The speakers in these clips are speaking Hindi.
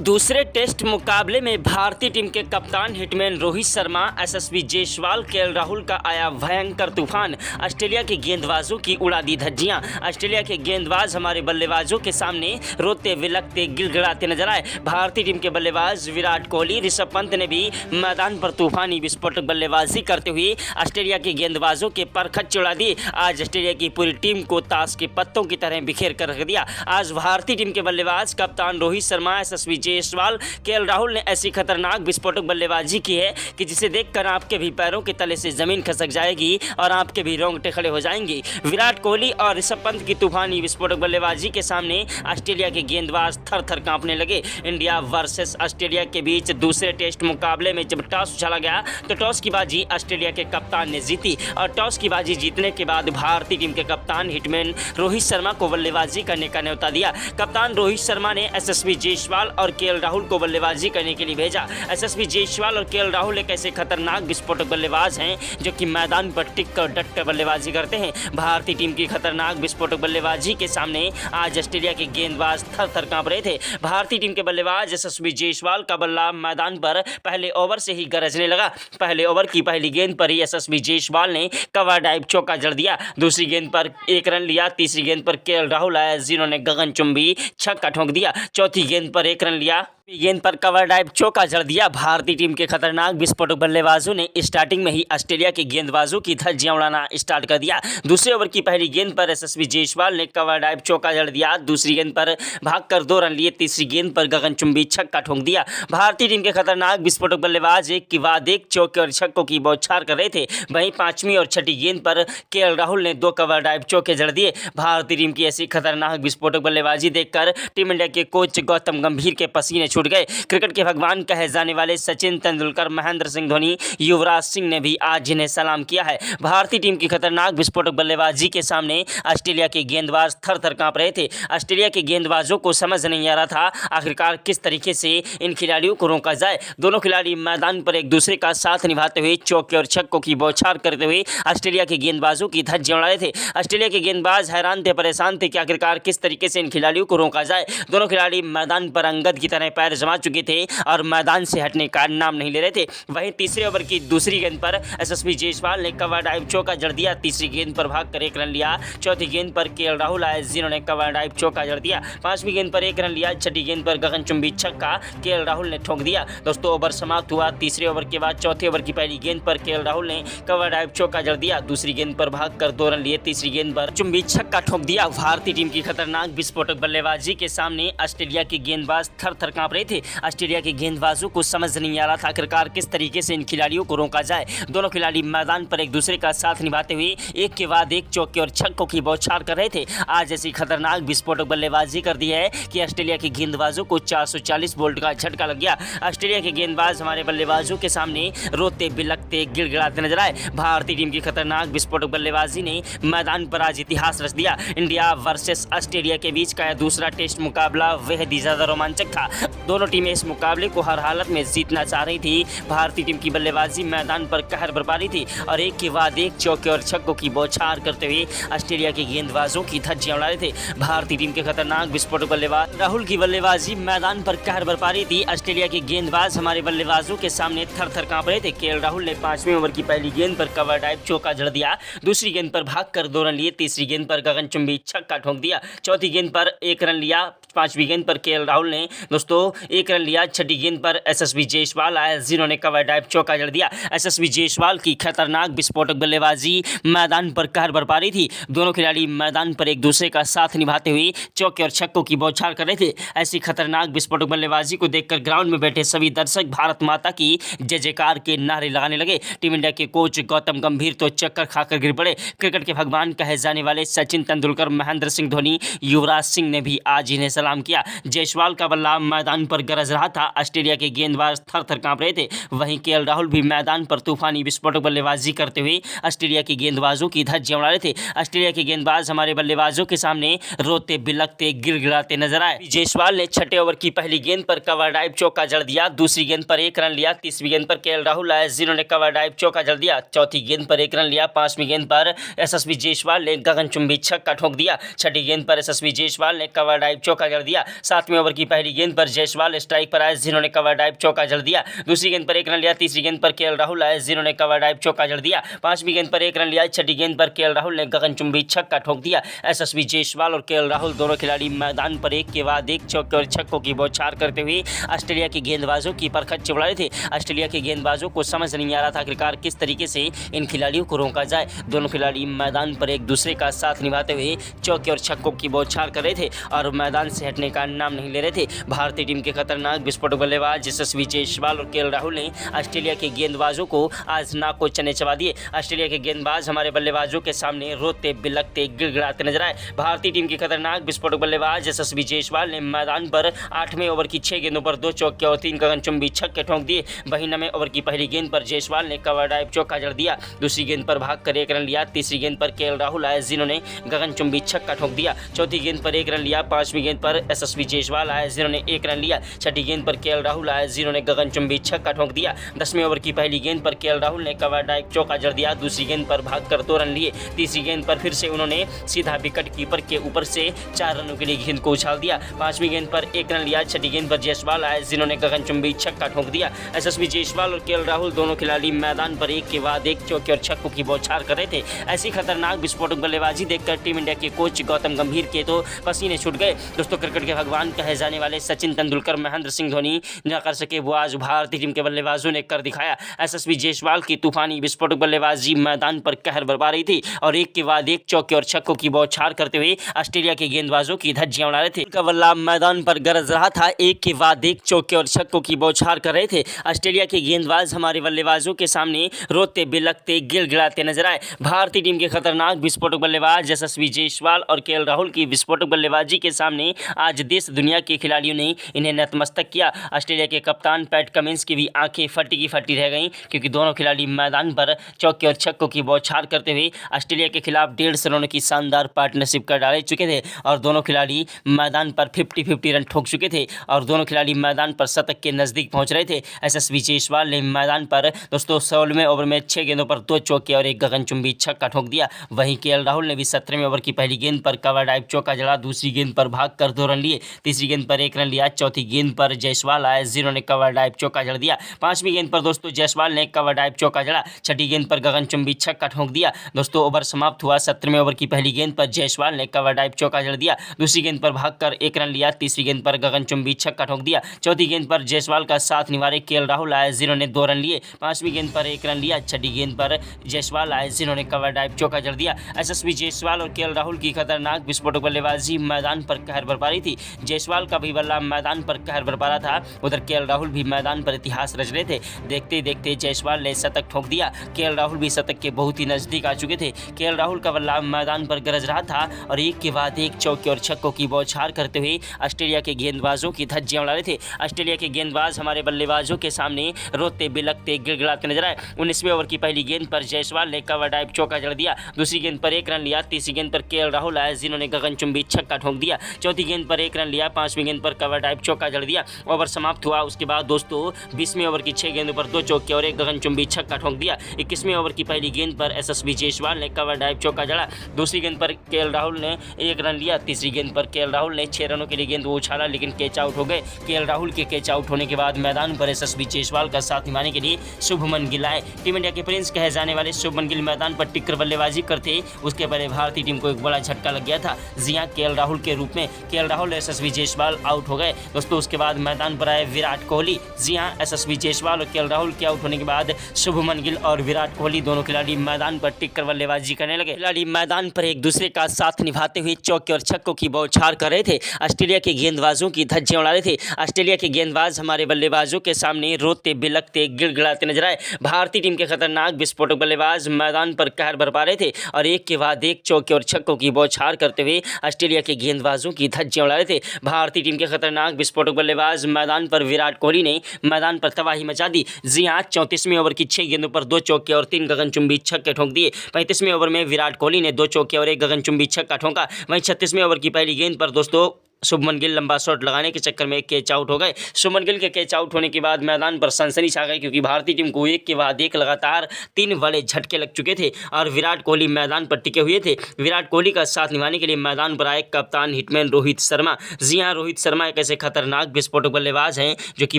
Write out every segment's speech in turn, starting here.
दूसरे टेस्ट मुकाबले में भारतीय टीम के कप्तान hitman Rohit Sharma, SSV Jaiswal, KL Rahul का आया भयंकर तूफान। ऑस्ट्रेलिया के गेंदबाजों की उड़ा दी धज्जियां। ऑस्ट्रेलिया के गेंदबाज हमारे बल्लेबाजों के सामने रोते विलकते गिड़गिड़ाते नजर आए। भारतीय टीम के बल्लेबाज विराट कोहली, ऋषभ पंत ने भी मैदान पर तूफानी विस्फोटक बल्लेबाजी करते हुए ऑस्ट्रेलिया के गेंदबाजों के परखच उड़ा दिए। आज ऑस्ट्रेलिया की पूरी टीम को ताश के पत्तों की तरह बिखेर कर रख दिया। आज भारतीय टीम के बल्लेबाज कप्तान रोहित शर्मा, एसएसवी जायसवाल, केएल राहुल ने ऐसी खतरनाक विस्फोटक बल्लेबाजी की है कि जिसे देखकर आपके भी पैरों के तले से जमीन खसक जाएगी और आपके भी रोंगटे खड़े हो जाएंगे। विराट कोहली और ऋषभ पंत की तूफानी विस्फोटक बल्लेबाजी के सामने ऑस्ट्रेलिया के गेंदबाज थर थर कांपने लगे। इंडिया वर्सेस ऑस्ट्रेलिया के बीच दूसरे टेस्ट मुकाबले में जब टॉस उछाला गया तो टॉस की बाजी ऑस्ट्रेलिया के कप्तान ने जीती और टॉस की बाजी जीतने के बाद भारतीय टीम के कप्तान हिटमैन रोहित शर्मा को बल्लेबाजी करने का न्योता दिया। कप्तान रोहित शर्मा ने एसएसवी जायसवाल और केएल राहुल को बल्लेबाजी करने के लिए भेजा। एसएसवी जायसवाल और केएल राहुल एक ऐसे खतरनाक विस्फोटक बल्लेबाज हैं जो कि मैदान पर टिक कर डट कर बल्लेबाजी करते हैं। भारतीय टीम की खतरनाक विस्फोटक बल्लेबाजी के सामने आज ऑस्ट्रेलिया के गेंदबाज थर थर कांप रहे थे। भारतीय टीम के बल्लेबाज एसएसवी जायसवाल का बल्ला मैदान पर पहले ओवर से ही गरजने लगा। पहले ओवर की पहली गेंद पर ही एसएसवी जायसवाल ने कवर ड्राइव चौका जड़ दिया। दूसरी गेंद पर 1 रन लिया। तीसरी गेंद पर केएल राहुल आया जिन्होंने गगनचुंबी छक्का ठोक दिया। चौथी गेंद पर 1 रन लिया। गेंद पर कवर ड्राइव चौका जड़ दिया। भारतीय टीम के खतरनाक विस्फोटक बल्लेबाजों ने स्टार्टिंग में ही ऑस्ट्रेलिया के गेंदबाजों की धज्जियां उड़ाना स्टार्ट कर दिया। दूसरे ओवर की पहली गेंद पर एसएसवी जायसवाल ने कवर ड्राइव चौका जड़ दिया। दूसरी गेंद पर भागकर 2 रन लिए। तीसरी गेंद पर गगनचुंबी छक्का ठोक दिया। भारतीय टीम के खतरनाक विस्फोटक बल्लेबाज एक के बाद एक चौके और छक्कों की बौछार कर रहे थे। वहीं 5वीं और 6ठी गेंद पर केएल राहुल ने 2 कवर ड्राइव चौके जड़ दिए। भारतीय टीम की ऐसी खतरनाक विस्फोटक बल्लेबाजी देखकर टीम इंडिया के कोच गौतम गंभीर के पसीने छूट गए। क्रिकेट के भगवान कहे जाने वाले सचिन तेंदुलकर, महेंद्र सिंह धोनी, युवराज सिंह ने भी आज इन्हें सलाम किया है। भारतीय टीम की खतरनाक विस्फोटक बल्लेबाजी के सामने ऑस्ट्रेलिया के गेंदबाज थर थर कांप रहे थे। ऑस्ट्रेलिया के गेंदबाजों को समझ नहीं आ रहा था आखिरकार किस तरीके से इन खिलाड़ियों को रोका जाए। दोनों खिलाड़ी मैदान पर एक दूसरे का साथ निभाते हुए चौके और छक्कों की बौछार करते हुए ऑस्ट्रेलिया के गेंदबाजों की धज्जियां उड़ा रहे थे। ऑस्ट्रेलिया के गेंदबाज हैरान थे, परेशान थे कि आखिरकार किस तरीके से इन खिलाड़ियों को रोका जाए। दोनों खिलाड़ी मैदान पर अंगद की तरह पैर जमा चुके थे और मैदान से हटने का नाम नहीं ले रहे थे। वहीं तीसरे ओवर की दूसरी गेंद पर एसएसवी जायसवाल ने कवर ड्राइव चौका जड़ दिया। तीसरी गेंद पर भागकर 1 रन लिया। चौथी गेंद पर केएल राहुल आए जिन्होंने कवर ड्राइव चौका जड़ दिया। 5वीं गेंद पर 1 रन लिया। 6ठी गेंद पर गगनचुंबी छक्का केएल राहुल ने ठोक दिया। दोस्तों, ओवर समाप्त हुआ। तीसरे ओवर के बाद चौथे ओवर की पहली गेंद पर केएल राहुल ने कवर ड्राइव चौका जड़ दिया। दूसरी गेंद पर भागकर 2 रन लिए। तीसरी गेंद पर चुंबी छक्का ठोक दिया। भारतीय टीम की खतरनाक विस्फोटक बल्लेबाजी के सामने ऑस्ट्रेलिया के गेंदबाज थर थर कांप रहे थे। ऑस्ट्रेलिया के गेंदबाजों को समझ नहीं आ रहा था आखिरकार किस तरीके से इन खिलाड़ियों को रोका जाए। दोनों खिलाड़ी मैदान पर एक दूसरे का साथ निभाते हुए एक के बाद एक चौके और छक्कों की बौछार कर रहे थे। आज ऐसी खतरनाक विस्फोटक बल्लेबाजी कर दी है कि ऑस्ट्रेलिया के गेंदबाजों को 440 वोल्ट का झटका लग गया। ऑस्ट्रेलिया के गेंदबाज हमारे बल्लेबाजों के सामने रोते बिलकते गिड़गिड़ाते नजर आए। भारतीय टीम की खतरनाक विस्फोटक बल्लेबाजी ने मैदान पर आज इतिहास रच दिया। इंडिया वर्सेस ऑस्ट्रेलिया के बीच का दूसरा टेस्ट मुकाबला बेहद ही ज्यादा रोमांचक था। दोनों टीमें इस मुकाबले को हर हालत में जीतना चाह रही थी। भारतीय टीम की बल्लेबाजी मैदान पर कहर बरपा रही थी और एक के बाद एक चौके और छक्कों की बौछार करते हुए ऑस्ट्रेलिया के गेंदबाजों की धज्जियां उड़ा रहे थे। भारतीय टीम के खतरनाक विस्फोटक बल्लेबाज राहुल की बल्लेबाजी मैदान पर कहर बरपा रही थी। ऑस्ट्रेलिया के गेंदबाज हमारे बल्लेबाजों के सामने थर थर कांप रहे थे। केएल राहुल ने 5वें ओवर की पहली गेंद पर कवर ड्राइव चौका जड़ दिया। दूसरी गेंद पर भागकर 2 रन लिए। तीसरी गेंद पर गगनचुंबी छक्का ठोक दिया। चौथी गेंद पर 1 रन लिया। 5वीं गेंद पर केएल राहुल ने दोस्तों 1 रन लिया। 6ठी गेंद पर एसएसवी जायसवाल आया जिन्होंने कवर ड्राइव चौका जड़ दिया। एसएसवी जायसवाल की खतरनाक विस्फोटक बल्लेबाजी मैदान पर कहर बरपा रही थी। दोनों खिलाड़ी मैदान पर एक दूसरे का साथ निभाते हुए चौके और छक्कों की बौछार कर रहे थे। ऐसी खतरनाक विस्फोटक बल्लेबाजी को देखकर ग्राउंड में बैठे सभी दर्शक भारत माता की जय जयकार के नारे लगाने लगे। टीम इंडिया के कोच गौतम गंभीर तो चक्कर खाकर गिर पड़े। क्रिकेट के भगवान कहे जाने वाले सचिन तेंदुलकर, महेंद्र सिंह धोनी, युवराज सिंह ने भी आज इन्हें सलाम किया। जायसवाल का बल्ला मैदान पर गरज रहा था। ऑस्ट्रेलिया के गेंदबाज थर थर कांप रहे थे। वहीं केएल राहुल भी मैदान पर तूफानी विस्फोटक बल्लेबाजी करते हुए ऑस्ट्रेलिया के गेंदबाजों की धज्जियां उड़ा रहे थे। ऑस्ट्रेलिया के गेंदबाज हमारे बल्लेबाजों के सामने रोते बिलकते गिड़गिड़ाते नजर आए। जायसवाल ने 6ठे ओवर की पहली गेंद पर कवर ड्राइव चौका जड़ दिया। दूसरी गेंद पर 1 रन लिया। तीसरी गेंद पर केएल राहुल आए जिन्होंने कवर ड्राइव चौका जड़ दिया। चौथी गेंद पर 1 रन लिया। 5वीं गेंद पर एसएसवी जायसवाल ने गगनचुंबी छक्का ठोक दिया। 6ठी गेंद पर एसएसवी जायसवाल ने कवर ड्राइव चौका जड़ दिया। 7वें ओवर की पहली गेंद पर जायसवाल स्ट्राइक पर आए, जिन्होंने कवर ड्राइव चौका जड़ दिया। दूसरी गेंद पर 1 रन लिया। तीसरी गेंद पर केएल राहुल आए, जिन्होंने कवर ड्राइव चौका जड़ दिया। 5वीं गेंद पर 1 रन लिया। छठी गेंद पर केएल राहुल ने गगनचुंबी छक्का ठोक दिया। एसएसबी जायसवाल और केएल राहुल दोनों खिलाड़ी मैदान पर एक के बाद एक चौके और छक्कों की बौछार करते हुए ऑस्ट्रेलिया के गेंदबाजों की परखच उड़ा रहे थे। ऑस्ट्रेलिया के गेंदबाजों को समझ नहीं आ रहा था आखिरकार किस तरीके से इन खिलाड़ियों को रोका जाए। दोनों खिलाड़ी मैदान पर एक दूसरे का साथ निभाते हुए चौके और छक्कों की बौछार कर रहे थे और मैदान से हटने का नाम नहीं ले रहे थे। भारतीय टीम के खतरनाक विस्फोटक बल्लेबाज एसएसबी जायसवाल और केएल राहुल ने ऑस्ट्रेलिया के गेंदबाजों को आज नाक को चने चबा दिए। ऑस्ट्रेलिया के गेंदबाज हमारे बल्लेबाजों के सामने रोते बिलखते गिड़गिड़ाते नजर आए। भारतीय टीम के खतरनाक विस्फोटक बल्लेबाज एसएसबी जायसवाल ने मैदान पर 8वें ओवर की 6 गेंदों पर 2 चौके और 3 गगनचुंबी छक्के ठोक दिए। वहीं 9वें ओवर की पहली गेंद पर जायसवाल ने कवर ड्राइव चौका जड़ दिया। दूसरी गेंद पर भागकर 1 रन लिया। तीसरी गेंद पर केएल राहुल आए, जिन्होंने गगनचुंबी छक्का ठोक दिया। चौथी गेंद पर 1 रन लिया। 5वीं गेंद पर एसएसबी जायसवाल आए, जिन्होंने 1 रन लिया। छठी गेंद पर केएल राहुल आए, जिन्होंने गगनचुंबी छक्का ठोक दिया। 10वें ओवर की पहली गेंद पर केएल राहुल ने कवर ड्राइव चौका जड़ दिया। दूसरी गेंद पर भागकर 2 रन लिए। तीसरी गेंद पर फिर से उन्होंने सीधा विकेट कीपर के ऊपर से 4 रनों के लिए गेंद को उछाल दिया। 5वीं गेंद पर 1 रन लिया। छठी गेंद पर जायसवाल आए, जिन्होंने गगनचुंबी छक्का ठोक दिया। एसएसबी जायसवाल और केएल राहुल दोनों खिलाड़ी मैदान पर एक के बाद एक चौके और छक्कों की बौछार कर रहे थे। ऐसी खतरनाक विस्फोटक बल्लेबाजी देखकर टीम इंडिया के कोच गौतम गंभीर के तो पसीने छूट गए। दोस्तों, क्रिकेट के भगवान कहे जाने वाले सचिन तेंदुलकर, महेंद्र सिंह धोनी न कर सके वो आज भारतीय टीम के बल्लेबाजों ने कर दिखाया। एसएसबी जायसवाल की तूफानी विस्फोटक बल्लेबाजी मैदान पर कहर बरपा रही थी और एक के बाद एक चौके और छक्कों की बौछार करते हुए ऑस्ट्रेलिया के गेंदबाजों की धज्जियां उड़ा रहे थे। का बल्ला मैदान पर गरज रहा था, एक के बाद एक चौके और छक्कों की बौछार कर रहे थे। ऑस्ट्रेलिया के गेंदबाज हमारे बल्लेबाजों के सामने रोते बिलखते गिड़गिड़ाते नजर आए। भारतीय टीम के खतरनाक विस्फोटक बल्लेबाज एसएसबी जायसवाल और केएल राहुल की विस्फोटक बल्लेबाजी के सामने आज देश दुनिया के खिलाड़ियों ने इन्हें नतमस्तक किया। ऑस्ट्रेलिया के कप्तान पैट कमिंस की भी आंखें फटी की फटी रह गईं, क्योंकि दोनों खिलाड़ी मैदान पर चौके और छक्कों की बौछार करते हुए ऑस्ट्रेलिया के खिलाफ 150 रनों की शानदार पार्टनरशिप कर डाले चुके थे और दोनों खिलाड़ी मैदान पर 50-50 रन ठोक चुके थे और दोनों खिलाड़ी मैदान पर शतक के नजदीक पहुंच रहे थे। एसएसबी जायसवाल ने मैदान पर दोस्तों 16वें ओवर में 6 गेंदों पर 2 चौके और 1 गगनचुंबी छक्का ठोक दिया। वहीं केएल राहुल ने भी 17वें ओवर की पहली गेंद पर कवर ड्राइव चौका जड़ा। दूसरी गेंद पर भागकर 2 रन लिए। तीसरी गेंद पर 1 रन लिया। चौथी गेंद पर जायसवाल आए, जिन्होंने कवर ड्राइव चौका जड़ दिया। 5वीं गेंद पर दोस्तों जायसवाल ने कवर ड्राइव चौका जड़ा। छठी गेंद पर गगनचुंबी छक्का ठोक दिया। दोस्तों, ओवर समाप्त हुआ। 17वें ओवर की पहली गेंद पर जायसवाल ने कवर ड्राइव चौका जड़ दिया। दूसरी गेंद पर भागकर 1 रन लिया। तीसरी गेंद पर गगनचुंबी छक्का ठोक दिया। चौथी गेंद पर जायसवाल का साथ निवारे केएल राहुल आए, जिन्होंने 2 रन लिए। 5वीं गेंद पर 1 रन लिया। छठी गेंद पर जायसवाल आए, जिन्होंने कवर ड्राइव चौका जड़ दिया। एसएसबी जायसवाल और केएल राहुल की खतरनाक विस्फोटक बल्लेबाजी मैदान पर कहर बरपा रही थी। जायसवाल का भी बल्ला मैदान पर कहर बरपा रहा था, उधर केएल राहुल भी मैदान पर इतिहास रच रहे थे। देखते देखते जायसवाल ने शतक ठोक दिया। केएल राहुल भी शतक के बहुत ही नजदीक आ चुके थे। केएल राहुल का बल्ला मैदान पर गरज रहा था और एक के बाद एक चौके और छक्कों की बौछार करते हुए ऑस्ट्रेलिया के गेंदबाजों की धज्जियां उड़ा रहे थे। ऑस्ट्रेलिया के गेंदबाज हमारे बल्लेबाजों के सामने रोते बिलखते गिड़गिड़ाते नजर आए। 19वें ओवर की पहली गेंद पर जायसवाल ने कवर ड्राइव चौका जड़ दिया। दूसरी गेंद पर 1 रन लिया। तीसरी गेंद पर केएल राहुल आए, जिन्होंने गगनचुंबी छक्का ठोक दिया। चौथी गेंद पर 1 रन लिया। 5वीं गेंद पर कवर ड्राइव चौका जड़ दिया। ओवर समाप्त हुआ। उसके बाद दोस्तों 20वें ओवर की 6 गेंदों पर 2 चौके और 1 गगनचुंबी छक्का ठोक दिया। 21वें ओवर की पहली गेंद पर एसएसबी जायसवाल ने कवर ड्राइव चौका जड़ा। दूसरी गेंद पर केएल राहुल ने 1 रन लिया। तीसरी गेंद पर केएल राहुल ने 6 रनों के लिए गेंद उछाला, लेकिन कैच आउट हो गए। केएल राहुल के कैच आउट होने के बाद मैदान पर एसएसबी जायसवाल का साथ निभाने के लिए शुभमन गिल आए। टीम इंडिया के प्रिंस कहे जाने वाले शुभमन गिल मैदान पर टिककर बल्लेबाजी करते उसके पहले भारतीय टीम को एक बड़ा झटका लग गया था। जी हां, केएल राहुल के रूप में KL Rahul SSB Jaiswal out हो गए। दोस्तों, उसके बाद मैदान पर आए विराट कोहली। जी हां, एसएसबी जायसवाल और केएल राहुल के आउट होने के बाद शुभमन गिल और विराट कोहली दोनों खिलाड़ी मैदान पर टिककर बल्लेबाजी करने लगे। खिलाड़ी मैदान पर एक दूसरे का साथ निभाते हुए चौके और छक्कों की बौछार कर रहे थे। ऑस्ट्रेलिया के गेंदबाजों की धज्जियां उड़ा रहे थे। ऑस्ट्रेलिया के गेंदबाज हमारे बल्लेबाजों के सामने रोते बिलखते गिड़गिड़ाते नजर आए। भारतीय टीम के खतरनाक विस्फोटक बल्लेबाज मैदान पर कहर बरपा रहे थे और एक के बाद एक चौके और छक्कों की बौछार करते हुए ऑस्ट्रेलिया के गेंदबाजों की धज्जियां उड़ा रहे थे। भारतीय टीम के खतरनाक विस्फोटक बल्लेबाज मैदान पर विराट कोहली ने मैदान पर तबाही मचा दी। जी हां, 34वें ओवर की 6 गेंदों पर 2 चौके और 3 गगनचुंबी छक्के ठोक दिए। 35वें ओवर में विराट कोहली ने 2 चौके और 1 गगनचुंबी छक्का ठोका। वहीं 36वें ओवर की पहली गेंद पर दोस्तों शुभमन गिल लंबा शॉट लगाने के चक्कर में कैच आउट हो गए। शुभमन गिल के कैच आउट होने के बाद मैदान पर सनसनी छा गई, क्योंकि भारतीय टीम को एक के बाद एक लगातार 3 बड़े झटके लग चुके थे और विराट कोहली मैदान पर टिके हुए थे। विराट कोहली का साथ निभाने के लिए मैदान पर आए कप्तान हिटमैन रोहित शर्मा। जी हाँ, रोहित शर्मा एक ऐसे खतरनाक विस्फोटक बल्लेबाज हैं जो कि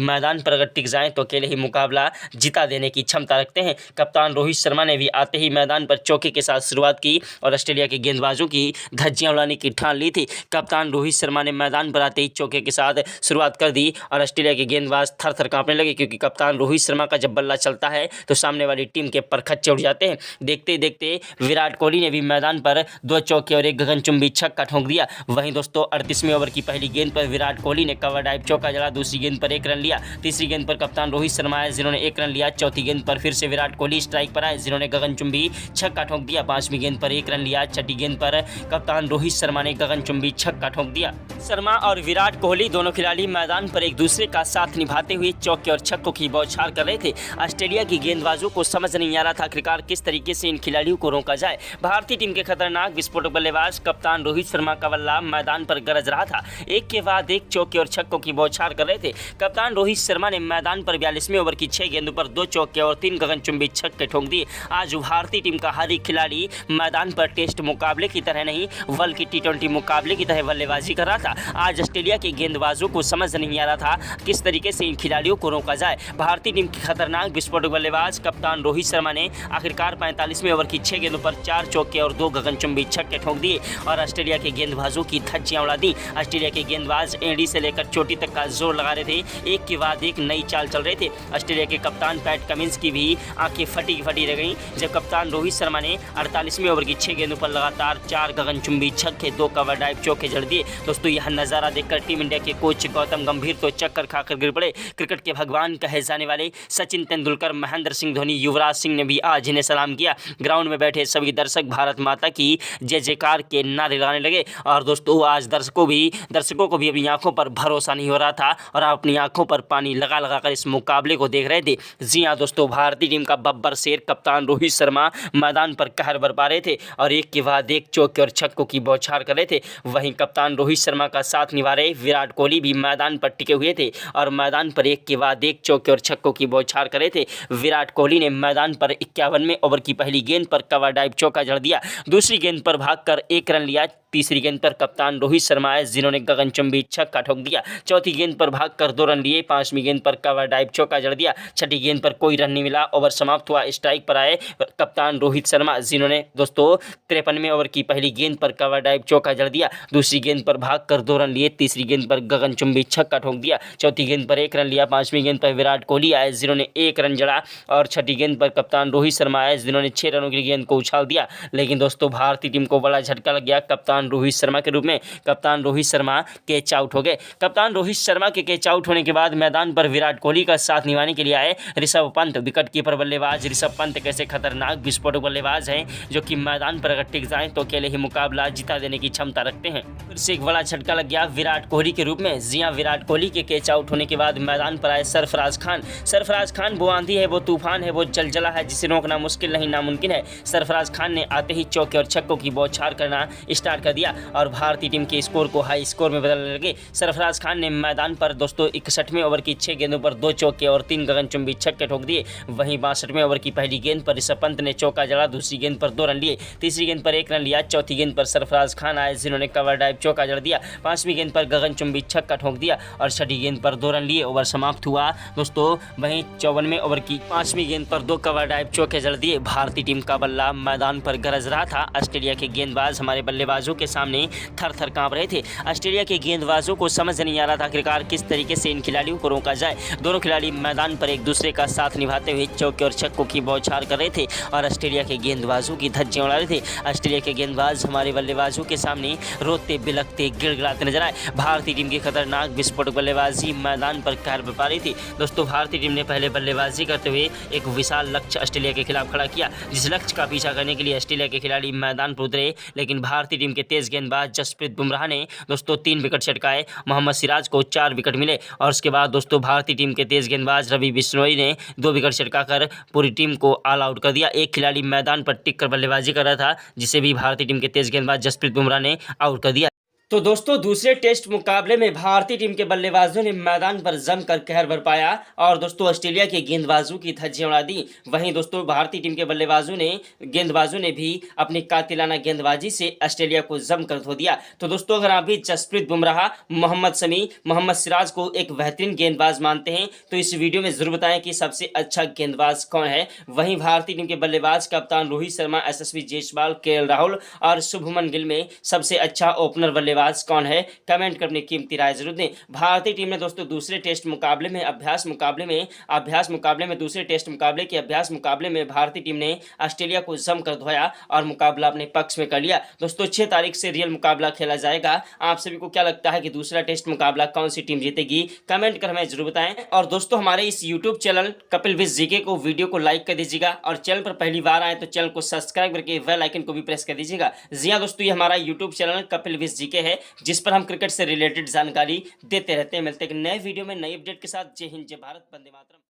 मैदान पर अगर टिक जाएं तो अकेले ही मुकाबला जिता देने की क्षमता रखते हैं। कप्तान रोहित शर्मा ने भी आते ही मैदान पर चौके के साथ शुरुआत की और ऑस्ट्रेलिया के गेंदबाजों की धज्जियां उड़ाने की ठान ली थी। कप्तान रोहित शर्मा ने मैदान पर आते ही चौके के साथ शुरुआत कर दी और ऑस्ट्रेलिया के गेंदबाज थर थर कांपने लगे, क्योंकि कप्तान रोहित शर्मा का जब बल्ला चलता है तो सामने वाली टीम के परखच्चे उड़ जाते हैं। देखते ही देखते विराट कोहली ने भी मैदान पर 2 चौके और एक गगनचुंबी छक्का ठोंक दिया। वहीं दोस्तों 38वें ओवर की पहली गेंद पर विराट कोहली ने कवर ड्राइव चौका जड़ा, दूसरी गेंद पर 1 रन लिया, तीसरी गेंद पर कप्तान रोहित शर्मा आए जिन्होंने 1 रन लिया, चौथी गेंद पर फिर से विराट कोहली स्ट्राइक पर आए जिन्होंने गगनचुंबी छक्का ठोंक दिया, 5वीं गेंद पर 1 रन लिया, छठी गेंद पर कप्तान रोहित शर्मा ने गगनचुंबी छक्का ठोंक दिया। शर्मा और विराट कोहली दोनों खिलाड़ी मैदान पर एक दूसरे का साथ निभाते हुए चौके और छक्कों की बौछार कर रहे थे। ऑस्ट्रेलिया की गेंदबाजों को समझ नहीं आ रहा था आखिरकार किस तरीके से इन खिलाड़ियों को रोका जाए। भारतीय टीम के खतरनाक विस्फोटक बल्लेबाज कप्तान रोहित शर्मा का बल्ला मैदान पर गरज रहा था, एक के बाद एक चौके और छक्कों की बौछार कर रहे थे। कप्तान रोहित शर्मा ने मैदान पर 42वें ओवर की 6 गेंदों पर 2 चौके और 3 गगनचुंबी छक्के ठोंक दिए। आज भारतीय टीम का हर एक खिलाड़ी मैदान पर टेस्ट मुकाबले की तरह नहीं बल्कि T20 मुकाबले की तरह बल्लेबाजी कर रहा था। आज ऑस्ट्रेलिया के गेंदबाजों को समझ नहीं आ रहा था किस तरीके से इन खिलाड़ियों को रोका जाए। भारतीय टीम के खतरनाक विस्फोटक बल्लेबाज कप्तान रोहित शर्मा ने आखिरकार 45वें ओवर की 6 गेंदों पर 4 चौके और 2 गगनचुंबी छक्के ठोंक दिए और ऑस्ट्रेलिया के गेंदबाजों की धज्जियां उड़ा दी। ऑस्ट्रेलिया के गेंदबाज एड़ी से लेकर चोटी तक का जोर लगा रहे थे, एक के बाद एक नई चाल चल रहे थे। ऑस्ट्रेलिया के कप्तान पैट कमिंस की भी आंखें फटी रह गईं जब कप्तान रोहित शर्मा ने 48वें ओवर की 6 गेंदों पर लगातार 4 गगनचुंबी छक्के, 2 कवर ड्राइव चौके जड़ दिए। दोस्तों यह नजारा देखकर टीम इंडिया के कोच गौतम गंभीर तो चक्कर खाकर गिर पड़े। क्रिकेट के भगवान कहे जाने वाले सचिन तेंदुलकर, महेंद्र सिंह धोनी, युवराज सिंह ने भी आज इन्हें सलाम किया। ग्राउंड में बैठे सभी दर्शक भारत माता की जय जयकार के नारे लगाने लगे और दोस्तों आज दर्शकों को भी अपनी आंखों पर भरोसा नहीं हो रहा था और आप अपनी आंखों पर पानी लगा लगा कर इस मुकाबले को देख रहे थे। जी हाँ दोस्तों, भारतीय टीम का बब्बर शेर कप्तान रोहित शर्मा मैदान पर कहर बरपा रहे थे और एक के बाद एक चौके और छक्कों की बौछार कर रहे थे। वहीं कप्तान रोहित शर्मा का साथ निभा रहे विराट कोहली भी मैदान पर टिके हुए थे और मैदान पर एक के बाद एक चौके और छक्कों की बौछार कर रहे थे। विराट कोहली ने मैदान पर 51वें ओवर की पहली गेंद पर कवर ड्राइव चौका जड़ दिया, दूसरी गेंद पर भागकर 1 रन लिया, तीसरी गेंद पर कप्तान रोहित शर्मा आए जिन्होंने गगनचुंबी छक्का ठोक दिया, चौथी गेंद पर भागकर 2 रन लिए, 5वीं गेंद पर कवर ड्राइव चौका जड़ दिया, छठी गेंद पर कोई रन नहीं मिला, ओवर समाप्त हुआ। स्ट्राइक पर आए कप्तान रोहित शर्मा जिन्होंने दोस्तों 53वें ओवर की पहली गेंद पर कवर ड्राइव चौका जड़ दिया, दूसरी गेंद पर भागकर 2 रन लिए, तीसरी गेंद पर गगनचुंबी छक्का ठोक दिया, चौथी गेंद पर 1 रन लिया, 5वीं गेंद पर विराट कोहली आए जिन्होंने 1 रन जड़ा और छठी गेंद पर कप्तान रोहित शर्मा आए जिन्होंने 6 रनों की गेंद को उछाल दिया। लेकिन दोस्तों भारतीय टीम को बड़ा झटका लग गया। कप्तान रोहित शर्मा के रूप में कप्तान रोहित शर्मा कैच आउट हो गए। कप्तान रोहित शर्मा के कैच आउट होने के बाद मैदान पर विराट कोहली का साथ निभाने के लिए आए ऋषभ पंत। विकेट कीपर बल्लेबाज ऋषभ पंत कैसे खतरनाक विस्फोटक बल्लेबाज हैं जो कि मैदान पर अगर टिक जाएं तो अकेले ही मुकाबला जिता देने की क्षमता रखते हैं। फिर से एक बड़ा झटका लग गया विराट कोहली के रूप में। जी हां, विराट कोहली के कैच आउट होने के बाद मैदान पर आए सरफराज खान। सरफराज खान वो आंधी है, वो तूफान है, वो जलजला है जिसे रोकना मुश्किल नहीं नामुमकिन है। सरफराज खान ने आते ही चौके और छक्कों की बौछार करना स्टार्ट कर दिया और भारतीय टीम के स्कोर को हाई स्कोर में बदलने लगे। सरफराज खान ने मैदान पर दोस्तों 61वें ओवर की 6 गेंदों पर 2 चौके और 3 गगनचुंबी छक्के ठोक दिए। वहीं 62वें ओवर की पहली गेंद पर ऋषभ पंत ने चौका जड़ा, दूसरी गेंद पर 2 रन लिए, तीसरी गेंद पर 1 रन लिया, चौथी गेंद पर सरफराज खान आए जिन्होंने कवर ड्राइव चौका जड़ दिया, 5वीं गेंद पर गगनचुंबी छक्का ठोक दिया और छठी गेंद पर 2 रन लिए। ओवर समाप्त हुआ दोस्तों। वहीं 54वें ओवर की 5वीं गेंद पर 2 कवर ड्राइव चौके जड़ दिए। भारतीय टीम का बल्ला मैदान पर गरज रहा था। ऑस्ट्रेलिया के गेंदबाज हमारे बल्लेबाजों के सामने थर थर कांप रहे थे। ऑस्ट्रेलिया के गेंदबाजों को समझ नहीं आ रहा था आखिरकार किस तरीके से इन खिलाड़ियों को रोका जाए। दोनों खिलाड़ी मैदान पर एक दूसरे का साथ निभाते हुए चौके और छक्कों की बौछार कर रहे थे और ऑस्ट्रेलिया के गेंदबाजों की धज्जियां उड़ा रहे थे। ऑस्ट्रेलिया के गेंदबाज हमारे बल्लेबाजों के सामने रोते बिलखते गिड़गिड़ाते नजर आए। भारतीय टीम की खतरनाक विस्फोटक बल्लेबाजी मैदान पर कहर बरपा रही थी। दोस्तों भारतीय टीम ने पहले बल्लेबाजी करते हुए एक विशाल लक्ष्य ऑस्ट्रेलिया के खिलाफ खड़ा किया, जिस लक्ष्य का पीछा करने के लिए ऑस्ट्रेलिया के खिलाड़ी मैदान पर उतरे, लेकिन भारतीय टीम के तेज गेंदबाज जसप्रीत बुमराह ने दोस्तों 3 विकेट छटकाए। मोहम्मद सिराज को 4 विकेट मिले और उसके बाद दोस्तों भारतीय टीम के तेज गेंदबाज रवि बिश्नोई ने 2 विकेट छटकाकर पूरी टीम को ऑल आउट कर दिया। एक खिलाड़ी मैदान पर टिक कर बल्लेबाजी कर रहा था जिसे भी भारतीय टीम के तेज गेंदबाज जसप्रीत बुमराह ने आउट कर दिया। तो दोस्तों दूसरे टेस्ट मुकाबले में भारतीय टीम के बल्लेबाजों ने मैदान पर जमकर कहर बरपाया और दोस्तों ऑस्ट्रेलिया के गेंदबाजों की धज्जियां उड़ा दी। वहीं दोस्तों भारतीय टीम के गेंदबाजों ने भी अपनी कातिलाना गेंदबाजी से ऑस्ट्रेलिया को जमकर धो दिया। तो दोस्तों अगर आप भी जसप्रीत बुमराह, मोहम्मद शमी, मोहम्मद सिराज को एक बेहतरीन गेंदबाज मानते हैं तो इस वीडियो में जरूर बताएं कि सबसे अच्छा गेंदबाज कौन है। वहीं भारतीय टीम के बल्लेबाज कप्तान रोहित शर्मा, यशस्वी जायसवाल, केएल राहुल और शुभमन गिल में सबसे अच्छा ओपनर बल्लेबाज कौन है, कमेंट कर अपनी कीमती राय जरूर दें। भारतीय टीम ने दोस्तों दूसरे टेस्ट मुकाबले में दूसरे टेस्ट मुकाबले के अभ्यास मुकाबले में भारतीय टीम ने ऑस्ट्रेलिया को जमकर धोया और मुकाबला अपने पक्ष में कर लिया। दोस्तों 6 तारीख से रियल मुकाबला खेला जाएगा। आप सभी को क्या लगता है कि दूसरा टेस्ट मुकाबला कौन सी टीम जीतेगी, कमेंट कर हमें जरूर बताएं। और दोस्तों हमारे इस YouTube channel Kapil Vij GK को वीडियो को लाइक कर दीजिएगा और चैनल पर पहली बार आए तो चैनल को सब्सक्राइब करके बेल आइकन को भी प्रेस कर दीजिएगा। जी हाँ दोस्तों, ये हमारा YouTube channel Kapil Vij GK है जिस पर हम क्रिकेट से रिलेटेड जानकारी देते रहते हैं। मिलते हैं एक नए वीडियो में नई अपडेट के साथ। जय हिंद, जय भारत, वंदे मातरम।